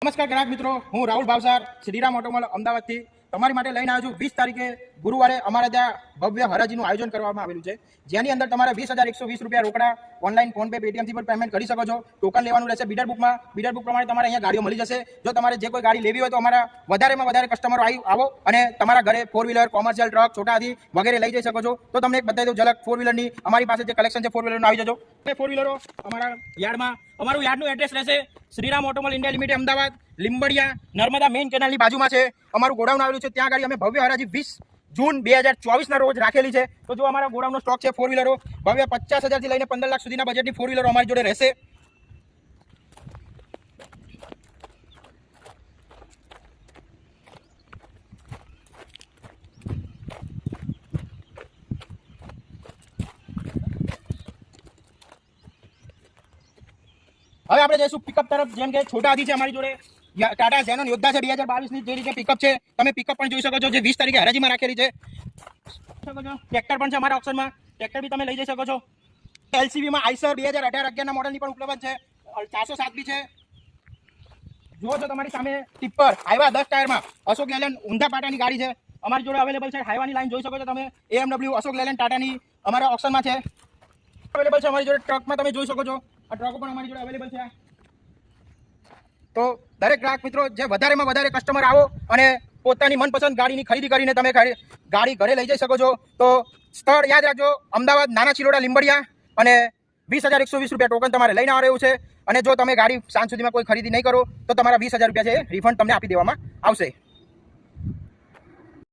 નમસ્કાર ગ્રાહક મિત્રો, હું રાહુલ ભાવસાર શ્રીરામ ઓટોમોલ અમદાવાદથી તમારી માટે લઈને આવ્યો છું 20 તારીખે ગુરુવારે અમારા ત્યાં ભવ્ય હરાજીનું આયોજન કરવામાં આવેલું છે, જેની અંદર તમારે 20,120 રૂપિયા રોકડા ઓનલાઈન ફોન પે પેટીએમથી પણ પેમેન્ટ કરી શકો છો. ટોકન લેવાનું રહેશે બીડર બુક પ્રમાણે તમારે અહીંયા ગાડીઓ મળી જશે. જો તમારે જે કોઈ ગાડી લેવી હોય તો અમારા વધારેમાં વધારે કસ્ટમરો આવો અને તમારા ઘરે 4 વ્હીલર, કોમર્શિયલ ટ્રક, છોટા હાથી વગેરે લઈ જઈ શકો છો. તો તમને એક બતાવી દઉં ઝલક 4 વ્હીલરની. અમારી પાસે જે કલેક્શન છે 4 વ્હીલરનું આવી જજો. 4 વ્હીલરો અમારા યાર્ડમાં, અમારું યાર્ડનું એડ્રેસ રહેશે Shriram Automall India Limited, Ahmedabad, Limbdiya, Narmada main કેનાલની બાજુમાં છે. અમારું ગોડાઉન આવેલું છે. ત્યાં ગાડી અમે ભવ્ય હરાજી 20 જૂન 2024ના રોજ રાખેલી છે. તો જો અમારા ગોડાઉનનો સ્ટોક છે 4 વ્હીલરો ભવ્ય 50,000 થી લઈને 15 લાખ સુધીના બજેટની 4 વ્હીલરો અમારી જોડે રહેશે. હવે આપણે જઈશું પિકઅપ તરફ. જેમ કે છોટા હાથી છે અમારી જોડે, ટાટા ઝેનોન યોદ્ધા છે 2022ની જે રીતે પિકઅપ છે, તમે પિકઅપ પણ જોઈ શકો છો, જે 20 તારીખે હરાજીમાં રાખેલી છે. ટ્રેક્ટર પણ છે અમારા ઓપ્શનમાં, ટ્રેક્ટર બી તમે લઈ જઈ શકો છો. એલસીવીમાં આઈસર 2018-11ના મોડલની પણ ઉપલબ્ધ છે. 407 બી છે. જુઓ છો તમારી સામે ટિપ્પર હાઈવા 10 ટાયરમાં અશોક લેલેન્ડ ઊંધા પાટાની ગાડી છે અમારી જોડે અવેલેબલ છે. હાઈવાની લાઈન જોઈ શકો છો તમે. AMW અશોક લેલેન્ડ ટાટાની અમારા ઓપ્શનમાં છે, અવેલેબલ છે અમારી જોડે. ટ્રકમાં તમે જોઈ શકો છો, આ ટ્રકો પણ અમારી જોડે અવેલેબલ છે. તો દરેક ગ્રાહક મિત્રો, જે વધારેમાં વધારે કસ્ટમર આવો અને પોતાની મનપસંદ ગાડીની ખરીદી કરીને તમે ગાડી ઘરે લઈ જઈ શકો છો. તો સ્થળ યાદ રાખજો, અમદાવાદ, નાના ચિલોડા, લીંબડિયા, અને 20,120 રૂપિયા ટોકન તમારે લઈને આવવાનું છે. અને જો તમે ગાડી સાંજ સુધીમાં કોઈ ખરીદી નહીં કરો તો તમારા 20,000 રૂપિયા છે રિફંડ તમને આપી દેવામાં આવશે.